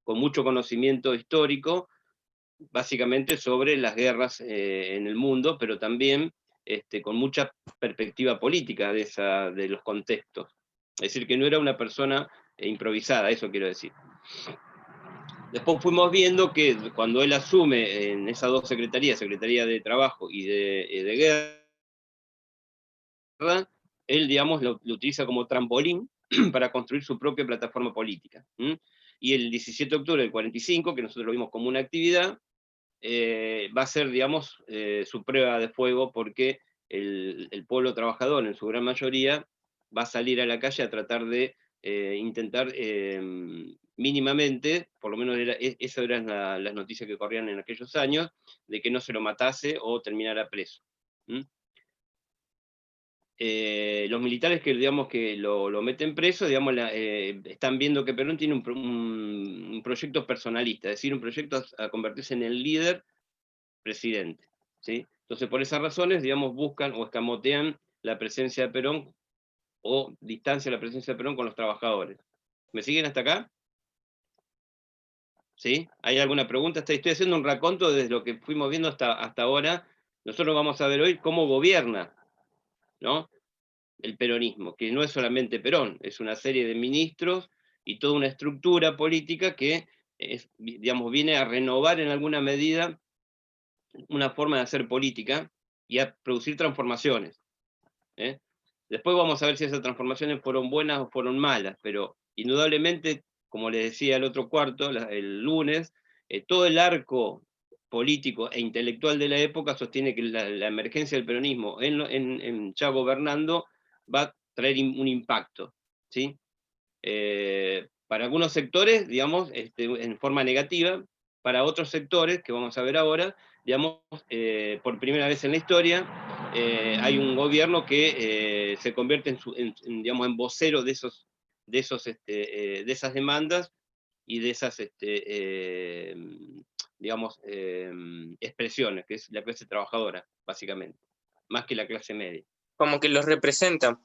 con mucho conocimiento histórico, básicamente sobre las guerras en el mundo, pero también con mucha perspectiva política de los contextos. Es decir, que no era una persona improvisada, eso quiero decir. Después fuimos viendo que cuando él asume en esas dos secretarías, Secretaría de Trabajo y de Guerra, él, digamos, lo utiliza como trampolín para construir su propia plataforma política. Y el 17 de octubre del 45, que nosotros lo vimos como una actividad, va a ser, digamos, su prueba de fuego, porque el pueblo trabajador, en su gran mayoría, va a salir a la calle a tratar de intentar mínimamente, por lo menos esas eran las noticias que corrían en aquellos años, de que no se lo matase o terminara preso. Los militares que, digamos, que lo meten preso, digamos, están viendo que Perón tiene un proyecto personalista, es decir, un proyecto a convertirse en el líder presidente, ¿sí? Entonces, por esas razones, digamos, buscan o escamotean la presencia de Perón, o distancia la presencia de Perón con los trabajadores. ¿Me siguen hasta acá? ¿Sí? ¿Hay alguna pregunta? Estoy haciendo un raconto desde lo que fuimos viendo hasta ahora. Nosotros vamos a ver hoy cómo gobierna, ¿no?, el peronismo, que no es solamente Perón, es una serie de ministros y toda una estructura política que digamos, viene a renovar en alguna medida una forma de hacer política y a producir transformaciones. Después vamos a ver si esas transformaciones fueron buenas o fueron malas, pero indudablemente, como les decía el otro cuarto, el lunes, todo el arco político e intelectual de la época sostiene que la emergencia del peronismo ya gobernando va a traer un impacto, ¿sí? Para algunos sectores, digamos, en forma negativa; para otros sectores, que vamos a ver ahora, digamos, por primera vez en la historia, hay un gobierno que se convierte digamos, en vocero de esas demandas y de esas, digamos, expresiones, que es la clase trabajadora, básicamente, más que la clase media. Como que los representa.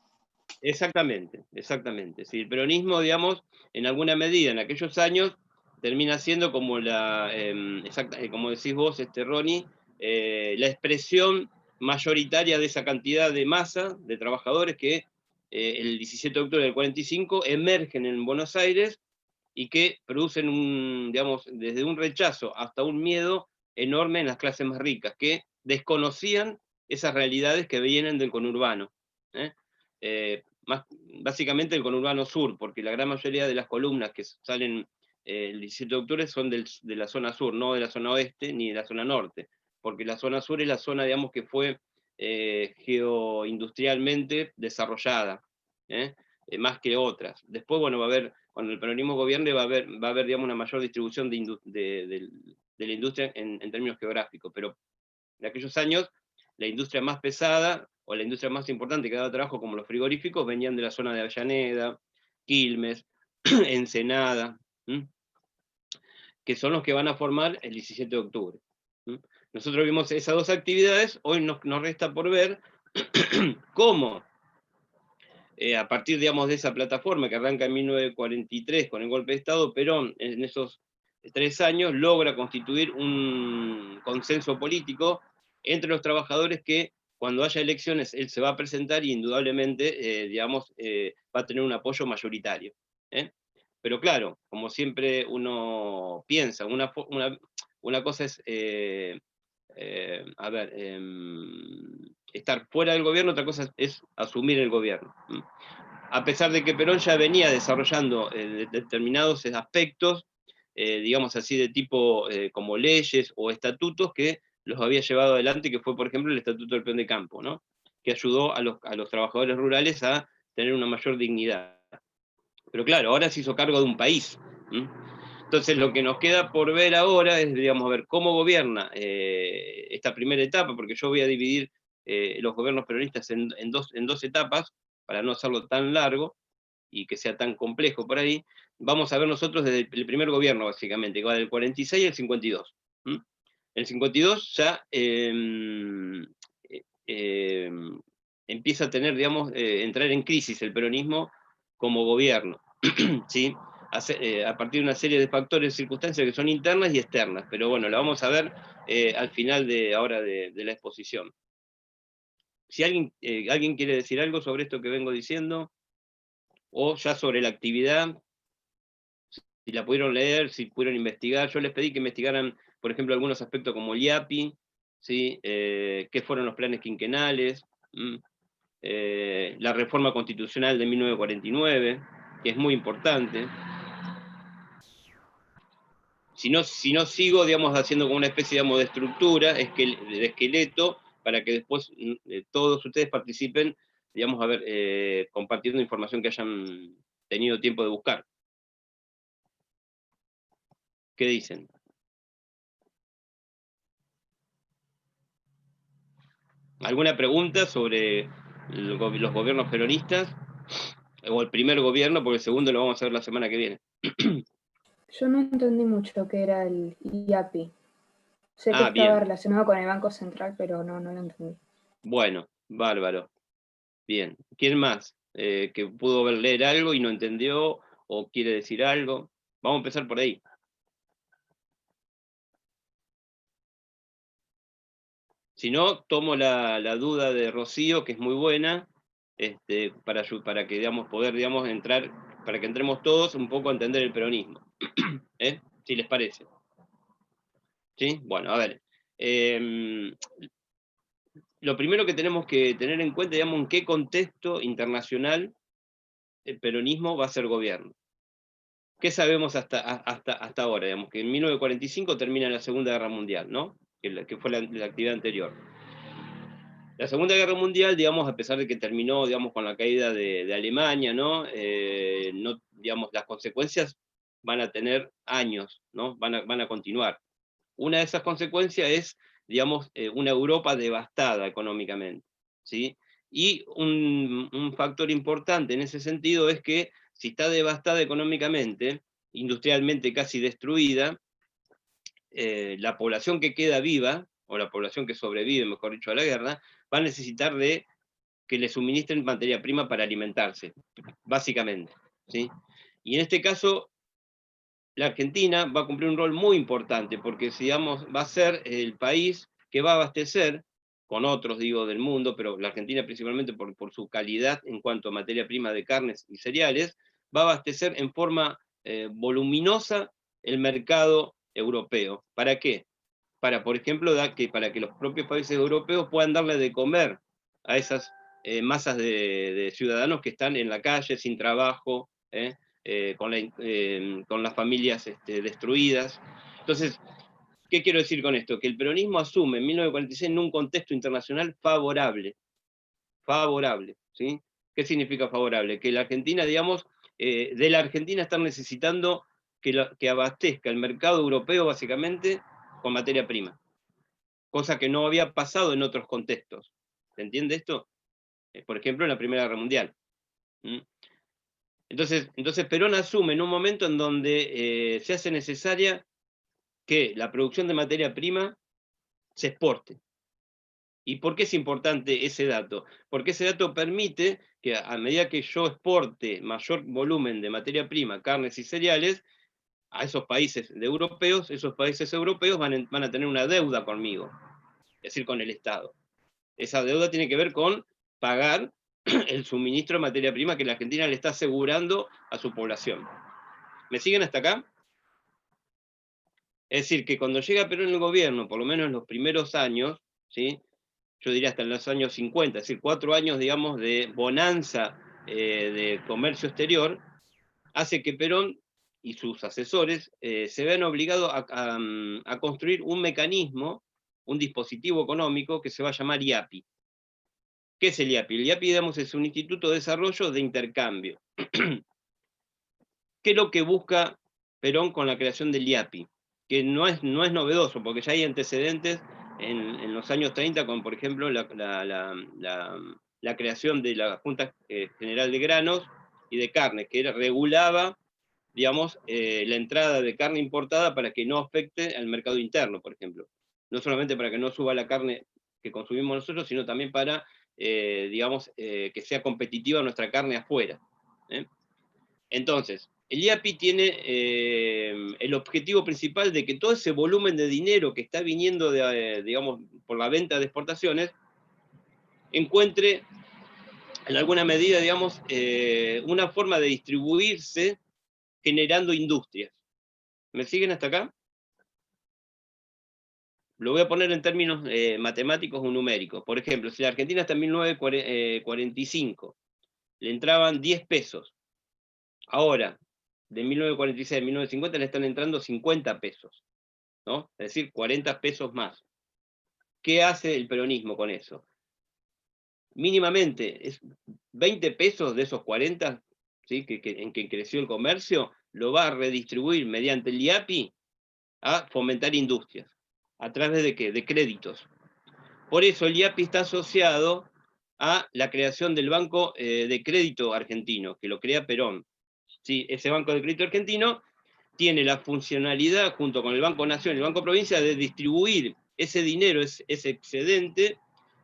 Exactamente, exactamente. Sí, el peronismo, digamos, en alguna medida, en aquellos años, termina siendo como como decís vos, Ronnie, la expresión mayoritaria de esa cantidad de masa de trabajadores que el 17 de octubre del 45 emergen en Buenos Aires y que producen digamos, desde un rechazo hasta un miedo enorme en las clases más ricas, que desconocían esas realidades que vienen del conurbano. Básicamente el conurbano sur, porque la gran mayoría de las columnas que salen el 17 de octubre son de la zona sur, no de la zona oeste ni de la zona norte, porque la zona sur es la zona, digamos, que fue geoindustrialmente desarrollada, más que otras. Después, bueno, va a haber, cuando el peronismo gobierne, va a haber, digamos, una mayor distribución de la industria en términos geográficos, pero en aquellos años la industria más pesada o la industria más importante que daba trabajo, como los frigoríficos, venían de la zona de Avellaneda, Quilmes, Ensenada, que son los que van a formar el 17 de octubre. Nosotros vimos esas dos actividades. Hoy nos resta por ver cómo, a partir, digamos, de esa plataforma que arranca en 1943 con el golpe de Estado, Perón en esos 3 años logra constituir un consenso político entre los trabajadores, que cuando haya elecciones él se va a presentar y indudablemente, digamos, va a tener un apoyo mayoritario. Pero claro, como siempre uno piensa, una cosa es, estar fuera del gobierno, otra cosa es asumir el gobierno. A pesar de que Perón ya venía desarrollando determinados aspectos, digamos así, de tipo como leyes o estatutos, que los había llevado adelante, que fue, por ejemplo, el Estatuto del Peón de Campo, ¿no?, que ayudó a los trabajadores rurales a tener una mayor dignidad. Pero claro, ahora se hizo cargo de un país. Entonces lo que nos queda por ver ahora es, digamos, a ver cómo gobierna esta primera etapa, porque yo voy a dividir los gobiernos peronistas en dos etapas, para no hacerlo tan largo y que sea tan complejo por ahí. Vamos a ver nosotros desde el primer gobierno, básicamente, que va del 46 al 52. El 52 ya empieza a tener, digamos, entrar en crisis el peronismo como gobierno, ¿sí? a partir de una serie de factores y circunstancias que son internas y externas, pero bueno, la vamos a ver al final de la exposición. Si alguien quiere decir algo sobre esto que vengo diciendo, o ya sobre la actividad, si la pudieron leer, si pudieron investigar. Yo les pedí que investigaran, por ejemplo, algunos aspectos como el IAPI, ¿sí? Qué fueron los planes quinquenales, la reforma constitucional de 1949, que es muy importante. Si no sigo, digamos, haciendo como una especie, digamos, de estructura, de esqueleto, para que después todos ustedes participen, digamos, a ver, compartiendo información que hayan tenido tiempo de buscar. ¿Qué dicen? ¿Alguna pregunta sobre los gobiernos peronistas? O el primer gobierno, porque el segundo lo vamos a ver la semana que viene. Yo no entendí mucho qué era el IAPI. Sé que estaba bien. relacionado con el Banco Central, pero no lo entendí. Bueno, bárbaro. Bien. ¿Quién más que pudo leer algo y no entendió o quiere decir algo? Vamos a empezar por ahí. Si no, tomo la duda de Rocío, que es muy buena, para que poder entrar, para que entremos todos un poco a entender el peronismo. Si les parece. ¿Sí? Bueno, a ver. Lo primero que tenemos que tener en cuenta, en qué contexto internacional el peronismo va a ser gobierno. ¿Qué sabemos hasta ahora? Que en 1945 termina la Segunda Guerra Mundial, ¿no? Que fue la actividad anterior. La Segunda Guerra Mundial, a pesar de que terminó, con la caída de Alemania, ¿no? Las consecuencias van a tener años, ¿no? Van a continuar. Una de esas consecuencias es, una Europa devastada económicamente, ¿sí? Y un factor importante en ese sentido es que si está devastada económicamente, industrialmente casi destruida, la población que queda viva, o la población que sobrevive, mejor dicho, a la guerra, va a necesitar de que le suministren materia prima para alimentarse, básicamente, ¿sí? Y en este caso, la Argentina va a cumplir un rol muy importante, porque va a ser el país que va a abastecer, con otros, del mundo, pero la Argentina principalmente por su calidad en cuanto a materia prima de carnes y cereales, va a abastecer en forma voluminosa el mercado europeo. ¿Para qué? Por ejemplo, para que los propios países europeos puedan darle de comer a esas masas de ciudadanos que están en la calle, sin trabajo, con las familias destruidas. Entonces, ¿qué quiero decir con esto? Que el peronismo asume en 1946 en un contexto internacional favorable. Favorable, ¿sí? ¿Qué significa favorable? Que la Argentina, de la Argentina están necesitando que abastezca el mercado europeo básicamente con materia prima. Cosa que no había pasado en otros contextos. ¿Se entiende esto? Por ejemplo, en la Primera Guerra Mundial. Entonces Perón asume en un momento en donde se hace necesaria que la producción de materia prima se exporte. ¿Y por qué es importante ese dato? Porque ese dato permite que a medida que yo exporte mayor volumen de materia prima, carnes y cereales, a esos países europeos, esos países europeos van a tener una deuda conmigo, es decir, con el Estado. Esa deuda tiene que ver con pagar el suministro de materia prima que la Argentina le está asegurando a su población. ¿Me siguen hasta acá? Es decir, que cuando llega Perón en el gobierno, por lo menos en los primeros años, ¿sí? Yo diría hasta en los años 50, es decir, 4 años, de bonanza de comercio exterior, hace que Perón y sus asesores se vean obligados a construir un mecanismo, un dispositivo económico que se va a llamar IAPI. ¿Qué es el IAPI? El IAPI, es un instituto de desarrollo de intercambio. ¿Qué es lo que busca Perón con la creación del IAPI? Que no es novedoso, porque ya hay antecedentes en los años 30, con, por ejemplo, la creación de la Junta General de Granos y de Carne, que regulaba, la entrada de carne importada para que no afecte al mercado interno, por ejemplo. No solamente para que no suba la carne que consumimos nosotros, sino también para, que sea competitiva nuestra carne afuera. Entonces, el IAPI tiene el objetivo principal de que todo ese volumen de dinero que está viniendo, digamos, por la venta de exportaciones, encuentre, en alguna medida, digamos, una forma de distribuirse generando industrias. ¿Me siguen hasta acá? Lo voy a poner en términos matemáticos o numéricos. Por ejemplo, si la Argentina está en 1945, le entraban 10 pesos. Ahora, de 1946 a 1950 le están entrando 50 pesos, ¿no? Es decir, 40 pesos más. ¿Qué hace el peronismo con eso? Mínimamente, es 20 pesos de esos 40, ¿sí? en que creció el comercio, lo va a redistribuir mediante el IAPI a fomentar industrias. ¿A través de qué? De créditos. Por eso el IAPI está asociado a la creación del Banco de Crédito Argentino, que lo crea Perón. ¿Sí? Ese Banco de Crédito Argentino tiene la funcionalidad, junto con el Banco Nación y el Banco Provincia, de distribuir ese dinero, ese excedente,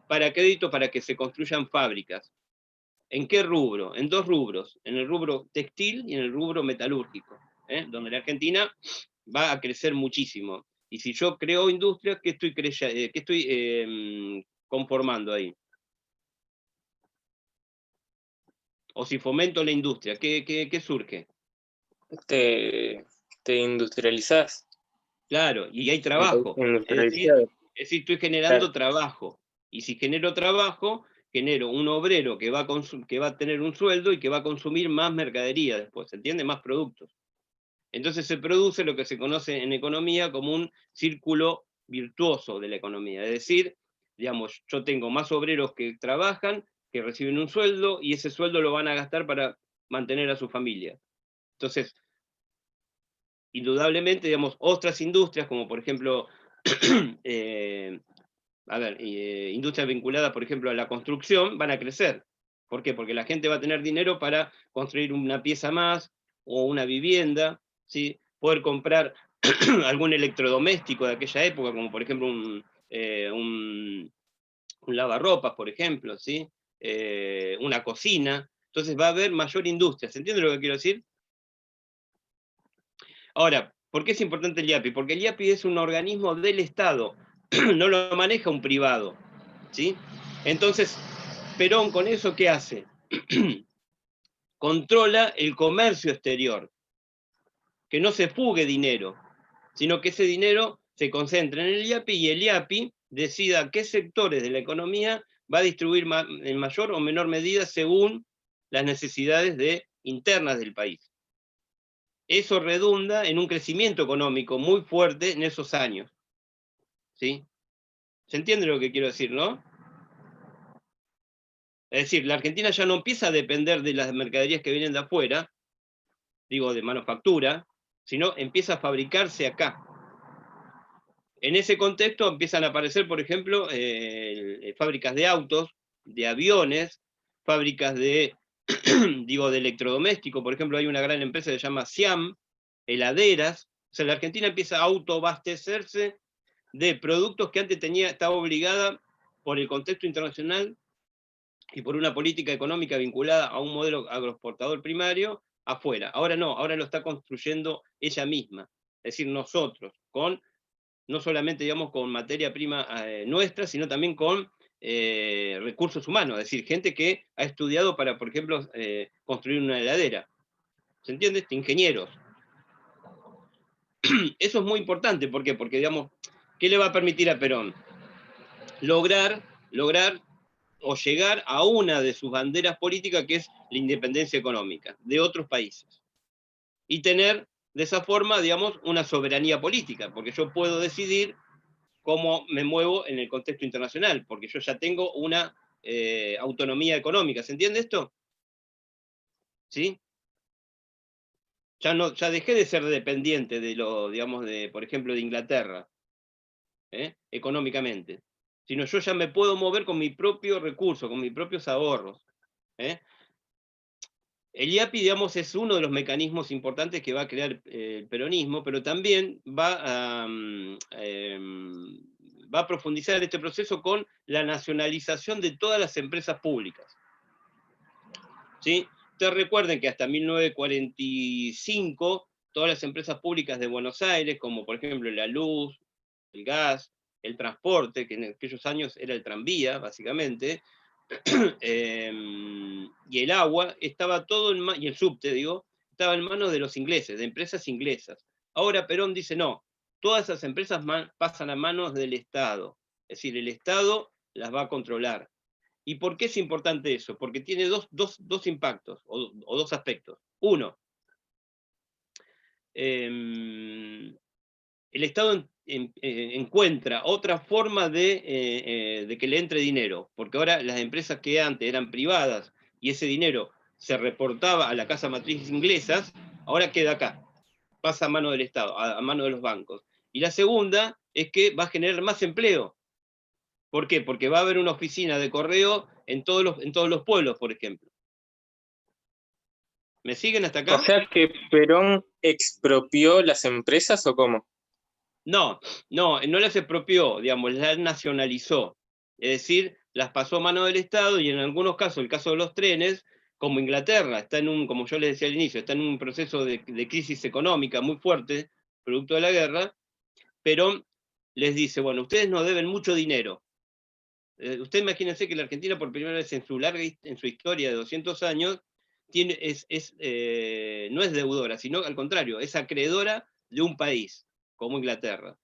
para crédito para que se construyan fábricas. ¿En qué rubro? En dos rubros, en el rubro textil y en el rubro metalúrgico, donde la Argentina va a crecer muchísimo. Y si yo creo industria, ¿qué estoy conformando ahí? O si fomento la industria, ¿qué surge? Te industrializás. Claro, y hay trabajo. Es decir, Industrializado. estoy generando trabajo. Y si genero trabajo, genero un obrero que va a tener un sueldo y que va a consumir más mercadería después, ¿se entiende? Más productos. Entonces se produce lo que se conoce en economía como un círculo virtuoso de la economía. Es decir, digamos, yo tengo más obreros que trabajan, que reciben un sueldo, y ese sueldo lo van a gastar para mantener a su familia. Entonces, indudablemente, digamos, otras industrias, como por ejemplo, industrias vinculadas, por ejemplo, a la construcción, van a crecer. ¿Por qué? Porque la gente va a tener dinero para construir una pieza más o una vivienda, ¿sí? Poder comprar algún electrodoméstico de aquella época, como por ejemplo un lavarropas, por ejemplo, ¿sí? Una cocina. Entonces va a haber mayor industria. ¿Se entiende lo que quiero decir? Ahora, ¿por qué es importante el IAPI? Porque el IAPI es un organismo del Estado, no lo maneja un privado, ¿sí? Entonces, Perón con eso, ¿qué hace? Controla el comercio exterior, que no se fugue dinero, sino que ese dinero se concentra en el IAPI y el IAPI decida qué sectores de la economía va a distribuir en mayor o menor medida según las necesidades internas del país. Eso redunda en un crecimiento económico muy fuerte en esos años. ¿Sí? ¿Se entiende lo que quiero decir, no? Es decir, la Argentina ya no empieza a depender de las mercaderías que vienen de afuera, digo, de manufactura, sino empieza a fabricarse acá. En ese contexto empiezan a aparecer, por ejemplo, fábricas de autos, de aviones, fábricas de electrodomésticos. Por ejemplo, hay una gran empresa que se llama Siam, heladeras. O sea, la Argentina empieza a autoabastecerse de productos que antes estaba obligada por el contexto internacional y por una política económica vinculada a un modelo agroexportador primario afuera. Ahora no, ahora lo está construyendo ella misma, es decir, nosotros, no solamente, digamos, con materia prima nuestra, sino también con recursos humanos, es decir, gente que ha estudiado para, por ejemplo, construir una heladera. ¿Se entiende? Ingenieros. Eso es muy importante, ¿por qué? Porque, digamos, ¿qué le va a permitir a Perón? Lograr o llegar a una de sus banderas políticas, que es la independencia económica de otros países. Y tener, de esa forma, digamos, una soberanía política, porque yo puedo decidir cómo me muevo en el contexto internacional, porque yo ya tengo una autonomía económica. ¿Se entiende esto? ¿Sí? Ya dejé de ser dependiente de digamos, por ejemplo, de Inglaterra, económicamente, sino yo ya me puedo mover con mi propio recurso, con mis propios ahorros. El IAPI, digamos, es uno de los mecanismos importantes que va a crear el peronismo, pero también va a profundizar este proceso con la nacionalización de todas las empresas públicas. ¿Sí? Ustedes recuerden que hasta 1945, todas las empresas públicas de Buenos Aires, como por ejemplo la luz, el gas, el transporte, que en aquellos años era el tranvía, básicamente, y el agua, estaba todo y el subte, digo, estaba en manos de los ingleses, de empresas inglesas. Ahora Perón dice, no, todas esas empresas pasan a manos del Estado. Es decir, el Estado las va a controlar. ¿Y por qué es importante eso? Porque tiene dos impactos, o dos aspectos. Uno, el Estado encuentra otra forma de que le entre dinero, porque ahora las empresas que antes eran privadas y ese dinero se reportaba a la casa matriz inglesas, ahora queda acá, pasa a mano del Estado, a mano de los bancos. Y la segunda es que va a generar más empleo. ¿Por qué? Porque va a haber una oficina de correo en todos los pueblos, por ejemplo. ¿Me siguen hasta acá? O sea que Perón expropió las empresas, ¿o cómo? No las expropió, digamos, las nacionalizó. Es decir, las pasó a mano del Estado y en algunos casos, el caso de los trenes, como Inglaterra, está como yo les decía al inicio, está en un proceso de crisis económica muy fuerte, producto de la guerra. Perón les dice, bueno, ustedes nos deben mucho dinero. Ustedes imagínense que la Argentina por primera vez en su historia de 200 años, no es deudora, sino al contrario, es acreedora de un país, como Inglaterra.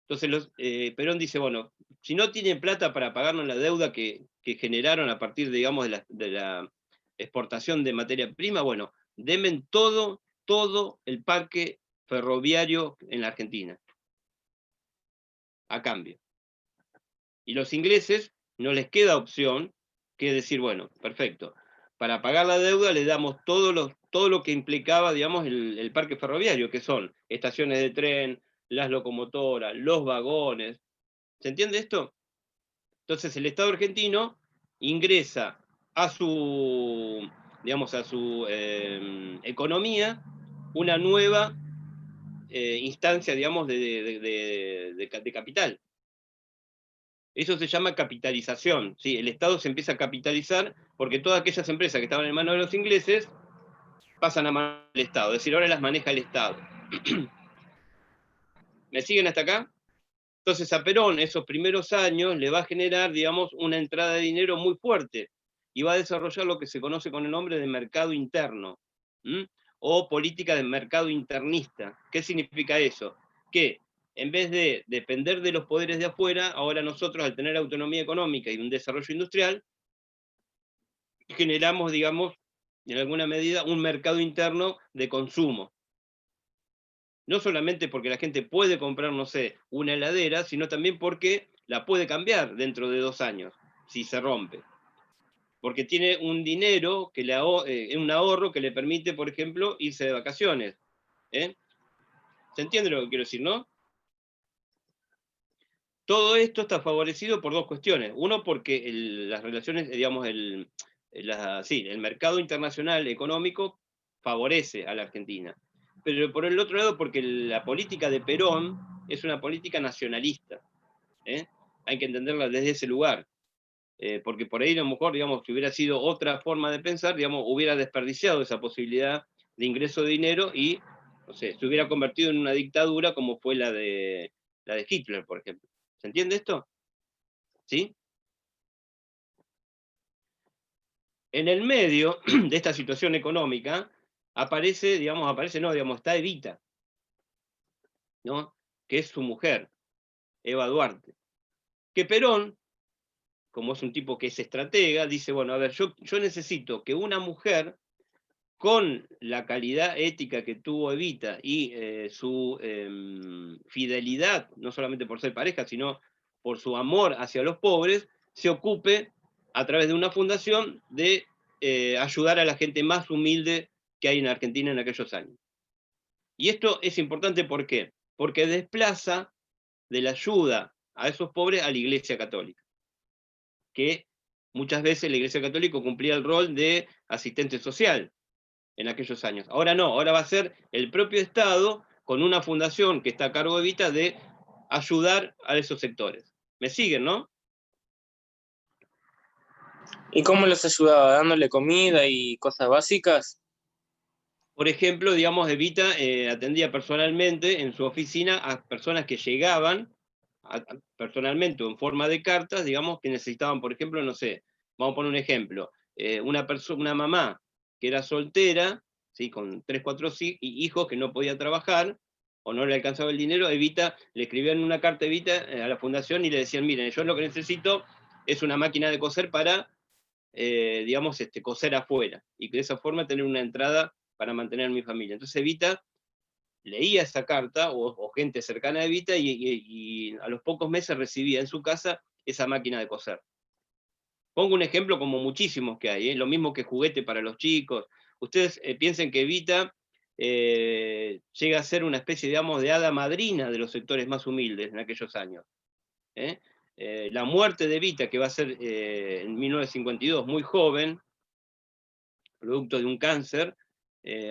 Entonces Perón dice, bueno, si no tienen plata para pagarnos la deuda que generaron a partir, digamos, de la exportación de materia prima, bueno, denme todo el parque ferroviario en la Argentina, a cambio. Y los ingleses no les queda opción que decir, bueno, perfecto, para pagar la deuda le damos todo lo que implicaba, digamos, el parque ferroviario, que son estaciones de tren, las locomotoras, los vagones. ¿Se entiende esto? Entonces el Estado argentino ingresa a su, digamos, a su economía una nueva instancia, digamos, de capital. Eso se llama capitalización, ¿sí? El Estado se empieza a capitalizar porque todas aquellas empresas que estaban en manos de los ingleses pasan a manos del Estado, es decir, ahora las maneja el Estado. ¿Me siguen hasta acá? Entonces a Perón esos primeros años le va a generar, digamos, una entrada de dinero muy fuerte y va a desarrollar lo que se conoce con el nombre de mercado interno, o política de mercado internista. ¿Qué significa eso? Que en vez de depender de los poderes de afuera, ahora nosotros al tener autonomía económica y un desarrollo industrial, generamos, digamos, en alguna medida, un mercado interno de consumo. No solamente porque la gente puede comprar, no sé, una heladera, sino también porque la puede cambiar dentro de 2 años, si se rompe. Porque tiene un dinero, un ahorro que le permite, por ejemplo, irse de vacaciones. ¿Se entiende lo que quiero decir, no? Todo esto está favorecido por dos cuestiones. Uno, porque las relaciones, digamos, el mercado internacional económico favorece a la Argentina. Pero por el otro lado, porque la política de Perón es una política nacionalista. Hay que entenderla desde ese lugar. Porque por ahí a lo mejor, digamos, si hubiera sido otra forma de pensar, digamos, hubiera desperdiciado esa posibilidad de ingreso de dinero y, no sé, se hubiera convertido en una dictadura como fue la de Hitler, por ejemplo. ¿Se entiende esto? ¿Sí? En el medio de esta situación económica está Evita, ¿no? Que es su mujer, Eva Duarte. Que Perón, como es un tipo que es estratega, dice, bueno, a ver, yo necesito que una mujer con la calidad ética que tuvo Evita y su fidelidad, no solamente por ser pareja, sino por su amor hacia los pobres, se ocupe a través de una fundación de ayudar a la gente más humilde que hay en Argentina en aquellos años. Y esto es importante, ¿por qué? Porque desplaza de la ayuda a esos pobres a la Iglesia Católica, que muchas veces la Iglesia Católica cumplía el rol de asistente social en aquellos años. Ahora no, ahora va a ser el propio Estado con una fundación que está a cargo de Evita de ayudar a esos sectores. ¿Me siguen, no? ¿Y cómo los ayudaba? ¿Dándole comida y cosas básicas? Por ejemplo, digamos, Evita atendía personalmente en su oficina a personas que llegaban personalmente o en forma de cartas, digamos, que necesitaban, por ejemplo, no sé, vamos a poner un ejemplo, una mamá que era soltera, ¿sí? Con 3, 4 hijos que no podía trabajar o no le alcanzaba el dinero, Evita, le escribían una carta a Evita a la fundación y le decían, miren, yo lo que necesito es una máquina de coser para, digamos, coser afuera, y que de esa forma tener una entrada para mantener a mi familia. Entonces Evita leía esa carta, o gente cercana a Evita, y a los pocos meses recibía en su casa esa máquina de coser. Pongo un ejemplo como muchísimos que hay, lo mismo que juguete para los chicos. Ustedes piensen que Evita llega a ser una especie, digamos, de hada madrina de los sectores más humildes en aquellos años. La muerte de Evita, que va a ser en 1952, muy joven, producto de un cáncer,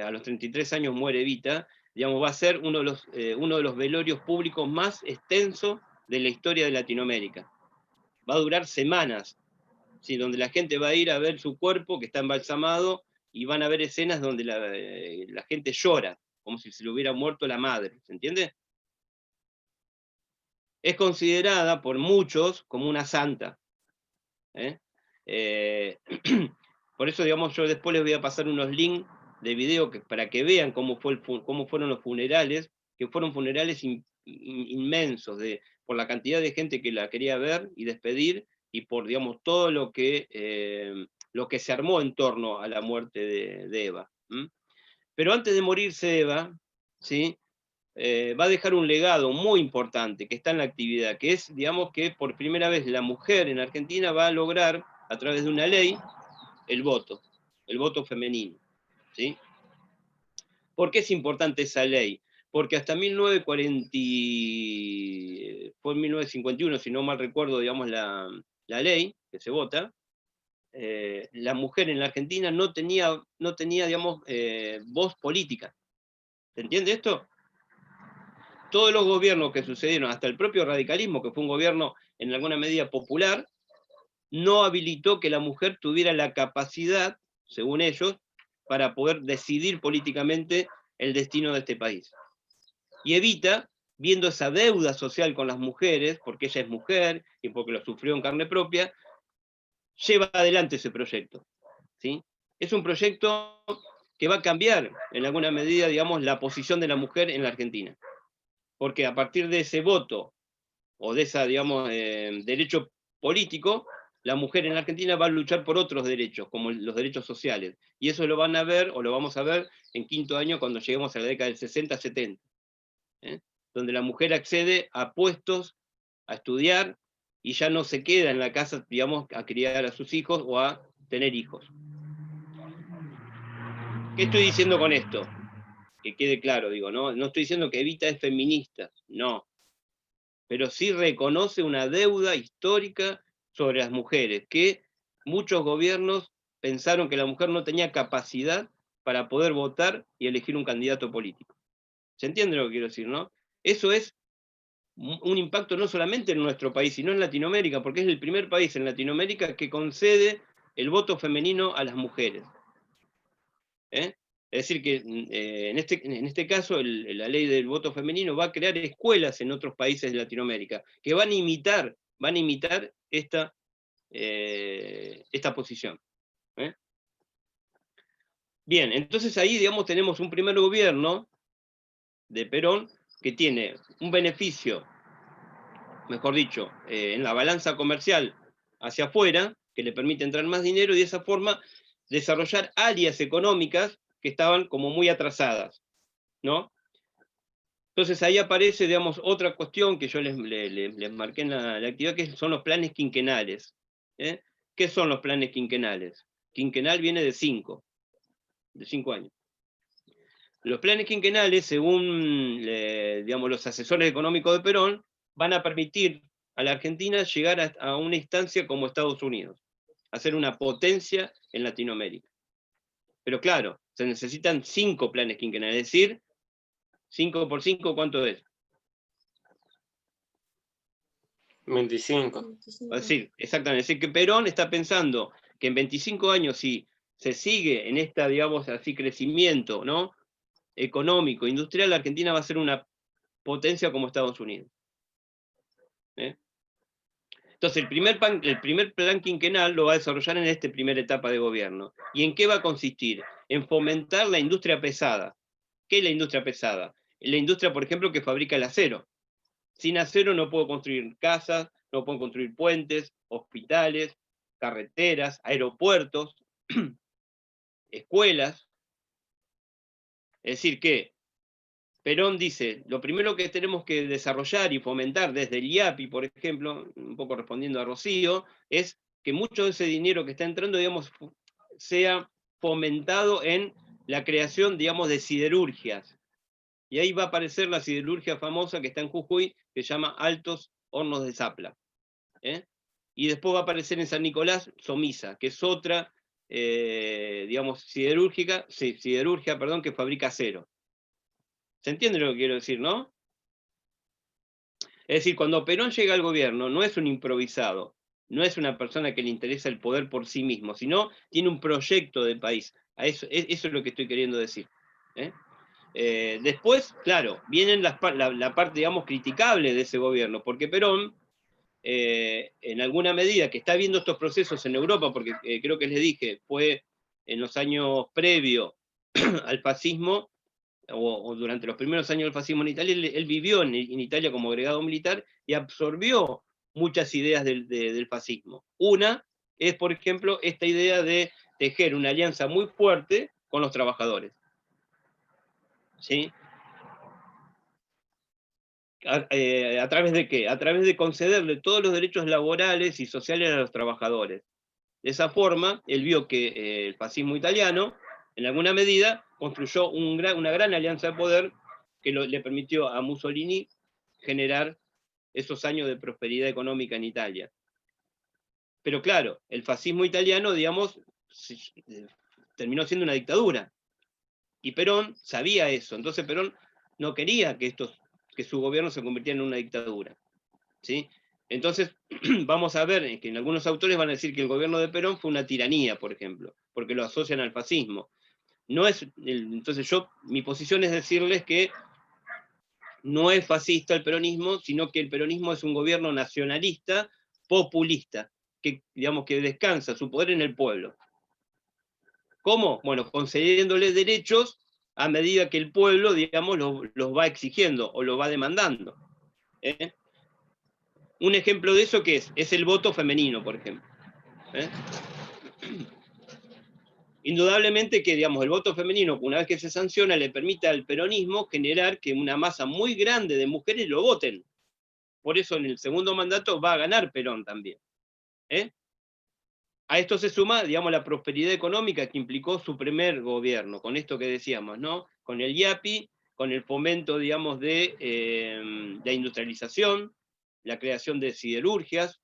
a los 33 años muere Evita, digamos, va a ser uno de los velorios públicos más extensos de la historia de Latinoamérica. Va a durar semanas, ¿sí? Donde la gente va a ir a ver su cuerpo que está embalsamado y van a ver escenas donde la gente llora, como si se le hubiera muerto la madre, ¿se entiende? Es considerada por muchos como una santa. Por eso, digamos, yo después les voy a pasar unos links de video para que vean cómo fueron los funerales, que fueron funerales inmensos, por la cantidad de gente que la quería ver y despedir, y por, digamos, todo lo que se armó en torno a la muerte de Eva. Pero antes de morirse Eva, ¿sí? Va a dejar un legado muy importante que está en la actividad, que es, digamos, que por primera vez la mujer en Argentina va a lograr, a través de una ley, el voto femenino, ¿sí? ¿Por qué es importante esa ley? Porque hasta 1940, fue en 1951, si no mal recuerdo, digamos, la ley que se vota, la mujer en la Argentina no tenía digamos, voz política. ¿Se entiende esto? Todos los gobiernos que sucedieron, hasta el propio radicalismo, que fue un gobierno en alguna medida popular, no habilitó que la mujer tuviera la capacidad, según ellos, para poder decidir políticamente el destino de este país. Y Evita, viendo esa deuda social con las mujeres, porque ella es mujer y porque lo sufrió en carne propia, lleva adelante ese proyecto, ¿sí? Es un proyecto que va a cambiar, en alguna medida, digamos, la posición de la mujer en la Argentina. Porque a partir de ese voto, o de ese, digamos, derecho político, la mujer en la Argentina va a luchar por otros derechos, como los derechos sociales. Y eso lo van a ver, o lo vamos a ver, en quinto año, cuando lleguemos a la década del 60-70, donde la mujer accede a puestos, a estudiar, y ya no se queda en la casa, digamos, a criar a sus hijos o a tener hijos. ¿Qué estoy diciendo con esto? Que quede claro, digo, no estoy diciendo que Evita es feminista, no, pero sí reconoce una deuda histórica sobre las mujeres, que muchos gobiernos pensaron que la mujer no tenía capacidad para poder votar y elegir un candidato político. ¿Se entiende lo que quiero decir, no? Eso es un impacto no solamente en nuestro país, sino en Latinoamérica, porque es el primer país en Latinoamérica que concede el voto femenino a las mujeres. Es decir, que en este caso la ley del voto femenino va a crear escuelas en otros países de Latinoamérica que van a imitar esta posición. Bien, entonces ahí, digamos, tenemos un primer gobierno de Perón que tiene un beneficio, mejor dicho, en la balanza comercial hacia afuera, que le permite entrar más dinero y de esa forma desarrollar áreas económicas que estaban como muy atrasadas, ¿no? Entonces ahí aparece, digamos, otra cuestión que yo les marqué en la actividad, que son los planes quinquenales. ¿Qué son los planes quinquenales? Quinquenal viene de 5 años. Los planes quinquenales, según digamos, los asesores económicos de Perón, van a permitir a la Argentina llegar a una instancia como Estados Unidos, a ser una potencia en Latinoamérica. Pero claro, se necesitan 5 planes quinquenales, es decir, 5 por 5, ¿cuánto es? 25. Es decir, exactamente, es decir, que Perón está pensando que en 25 años, si se sigue en esta, digamos así, crecimiento, ¿no?, económico, industrial, la Argentina va a ser una potencia como Estados Unidos. Entonces, el primer plan quinquenal lo va a desarrollar en esta primera etapa de gobierno. ¿Y en qué va a consistir? En fomentar la industria pesada. ¿Qué es la industria pesada? La industria, por ejemplo, que fabrica el acero. Sin acero no puedo construir casas, no puedo construir puentes, hospitales, carreteras, aeropuertos, escuelas. Es decir que Perón dice, lo primero que tenemos que desarrollar y fomentar desde el IAPI, por ejemplo, un poco respondiendo a Rocío, es que mucho de ese dinero que está entrando, digamos, sea fomentado en la creación, digamos, de siderurgias. Y ahí va a aparecer la siderurgia famosa que está en Jujuy, que se llama Altos Hornos de Zapla. Y después va a aparecer en San Nicolás Somisa, que es otra, digamos, siderurgia, que fabrica acero. ¿Se entiende lo que quiero decir, no? Es decir, cuando Perón llega al gobierno, no es un improvisado, no es una persona que le interesa el poder por sí mismo, sino tiene un proyecto de país. Eso es lo que estoy queriendo decir. Después, claro, viene la parte, digamos, criticable de ese gobierno, porque Perón, en alguna medida que está viendo estos procesos en Europa, porque creo que les dije, fue en los años previos al fascismo, o durante los primeros años del fascismo en Italia, él vivió en Italia como agregado militar y absorbió muchas ideas del fascismo. Una es, por ejemplo, esta idea de tejer una alianza muy fuerte con los trabajadores. ¿Sí? ¿A través de qué? A través de concederle todos los derechos laborales y sociales a los trabajadores. De esa forma, él vio que el fascismo italiano, en alguna medida, construyó una gran alianza de poder que le permitió a Mussolini generar esos años de prosperidad económica en Italia. Pero claro, el fascismo italiano, digamos, terminó siendo una dictadura. Y Perón sabía eso. Entonces Perón no quería que su gobierno se convirtiera en una dictadura. ¿Sí? Entonces, vamos a ver que en algunos autores van a decir que el gobierno de Perón fue una tiranía, por ejemplo, porque lo asocian al fascismo. Entonces mi posición es decirles que no es fascista el peronismo, sino que el peronismo es un gobierno nacionalista, populista, que, digamos, que descansa su poder en el pueblo. ¿Cómo? Bueno, concediéndole derechos a medida que el pueblo, digamos, los va exigiendo o los va demandando. Un ejemplo de eso, ¿qué es? Es el voto femenino, por ejemplo. Indudablemente que, digamos, el voto femenino, una vez que se sanciona, le permite al peronismo generar que una masa muy grande de mujeres lo voten. Por eso en el segundo mandato va a ganar Perón también. A esto se suma, digamos, la prosperidad económica que implicó su primer gobierno, con esto que decíamos, ¿no? Con el IAPI, con el fomento, digamos, de la industrialización, la creación de siderurgias,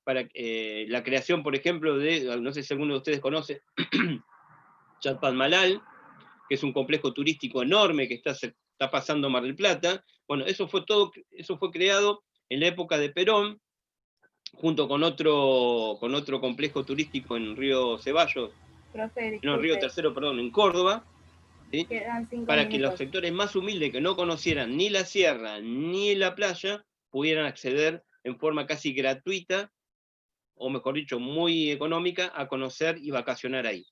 para la creación, por ejemplo, no sé si alguno de ustedes conoce, Chapalmalal, que es un complejo turístico enorme que está pasando Mar del Plata. Bueno, eso fue creado en la época de Perón, junto con otro complejo turístico en Río Ceballos, Río Tercero, perdón, en Córdoba, ¿sí? Para que los sectores más humildes que no conocieran ni la sierra ni la playa pudieran acceder en forma casi gratuita, o mejor dicho, muy económica, a conocer y vacacionar ahí.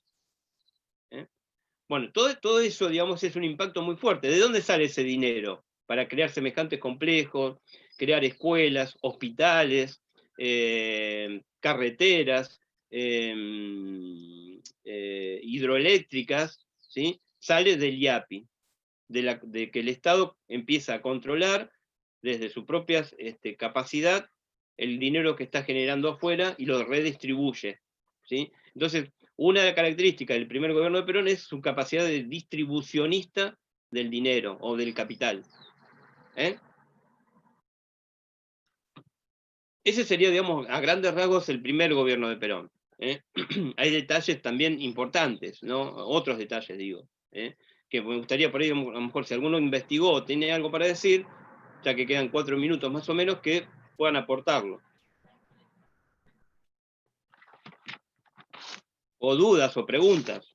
Bueno, todo eso, digamos, es un impacto muy fuerte. ¿De dónde sale ese dinero para crear semejantes complejos, crear escuelas, hospitales, carreteras, hidroeléctricas? ¿Sí? Sale del IAPI, de que el Estado empieza a controlar desde su propia capacidad el dinero que está generando afuera y lo redistribuye. ¿Sí? Entonces, una de las características del primer gobierno de Perón es su capacidad de distribucionista del dinero o del capital. Ese sería, digamos, a grandes rasgos el primer gobierno de Perón. Hay detalles también importantes, ¿no? Otros detalles, digo, que me gustaría por ahí, a lo mejor, si alguno investigó o tiene algo para decir, ya que quedan 4 minutos más o menos, que puedan aportarlo. O dudas o preguntas.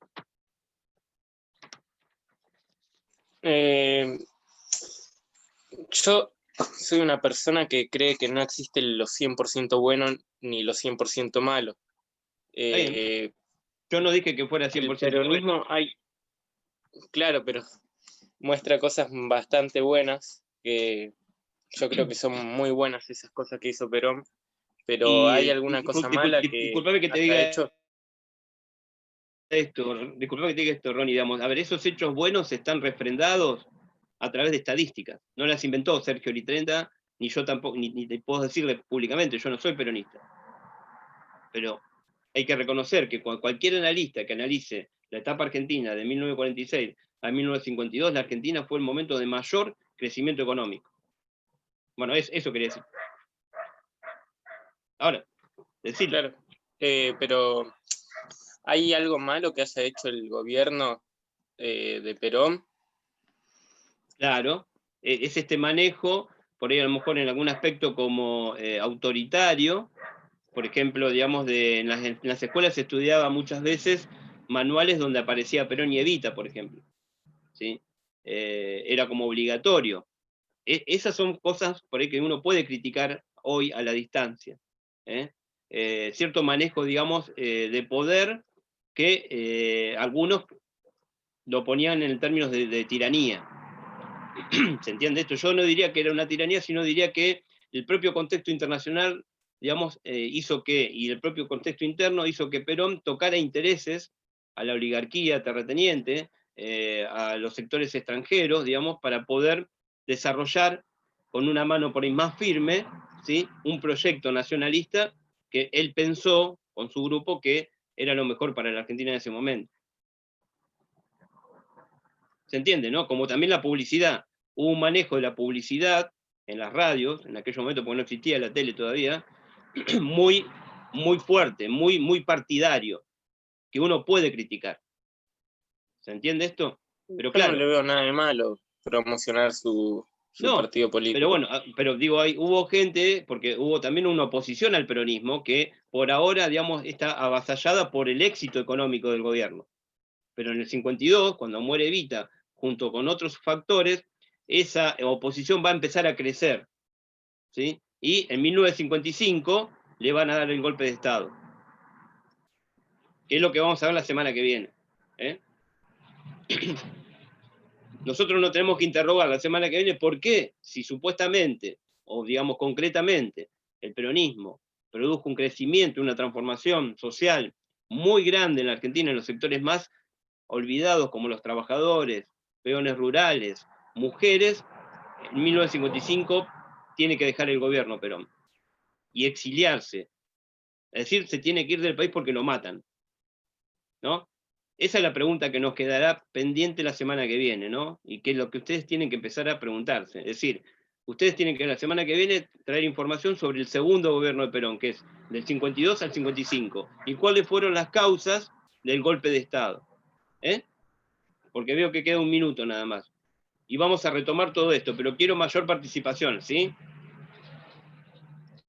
Yo soy una persona que cree que no existe lo 100% bueno ni lo 100% malo. Yo no dije que fuera 100% El peronismo bueno. Claro, pero muestra cosas bastante buenas, que yo creo que son muy buenas esas cosas que hizo Perón, pero hay alguna cosa mala que disculpame que te haya diga hecho. disculpame que te diga esto, Ronnie, digamos, a ver, esos hechos buenos están refrendados a través de estadísticas. No las inventó Sergio Litrenda, ni yo tampoco, ni te puedo decirle públicamente, yo no soy peronista. Pero hay que reconocer que cualquier analista que analice la etapa argentina de 1946 a 1952, la Argentina fue el momento de mayor crecimiento económico. Bueno, eso quería decir. Ahora, decir. Claro, pero ¿hay algo malo que haya hecho el gobierno de Perón? Claro, es este manejo, por ahí a lo mejor en algún aspecto como autoritario. Por ejemplo, digamos, en las escuelas se estudiaba muchas veces manuales donde aparecía Perón y Evita, por ejemplo. ¿Sí? Era como obligatorio. Esas son cosas por ahí que uno puede criticar hoy a la distancia. Cierto manejo, digamos, de poder que algunos lo ponían en términos de tiranía. ¿Se entiende esto? Yo no diría que era una tiranía, sino diría que el propio contexto internacional, digamos, hizo que, y el propio contexto interno hizo que Perón tocara intereses a la oligarquía terrateniente, a los sectores extranjeros, digamos, para poder desarrollar con una mano por ahí más firme, ¿sí?, un proyecto nacionalista que él pensó con su grupo que era lo mejor para la Argentina en ese momento. ¿Se entiende, no? Como también la publicidad. Hubo un manejo de la publicidad en las radios, en aquel momento, porque no existía la tele todavía, muy, muy fuerte, muy partidario, que uno puede criticar. ¿Se entiende esto? Pero Yo claro. no le veo nada de malo promocionar su partido político. Pero bueno, pero digo, hubo gente, porque hubo también una oposición al peronismo, que por ahora, digamos, está avasallada por el éxito económico del gobierno. Pero en el 52, cuando muere Evita, junto con otros factores, esa oposición va a empezar a crecer, ¿sí? Y en 1955 le van a dar el golpe de Estado, que es lo que vamos a ver la semana que viene. Nosotros nos tenemos que interrogar la semana que viene por qué, si supuestamente, o digamos concretamente, el peronismo produjo un crecimiento, una transformación social muy grande en la Argentina, en los sectores más olvidados como los trabajadores, peones rurales, mujeres, en 1955 tiene que dejar el gobierno Perón y exiliarse. Es decir, se tiene que ir del país porque lo matan, ¿no? Esa es la pregunta que nos quedará pendiente la semana que viene, ¿no? Y que es lo que ustedes tienen que empezar a preguntarse. Es decir, ustedes tienen que la semana que viene traer información sobre el segundo gobierno de Perón, que es del 52 al 55, y cuáles fueron las causas del golpe de Estado. Porque veo que queda un minuto nada más. Y vamos a retomar todo esto, pero quiero mayor participación, ¿sí?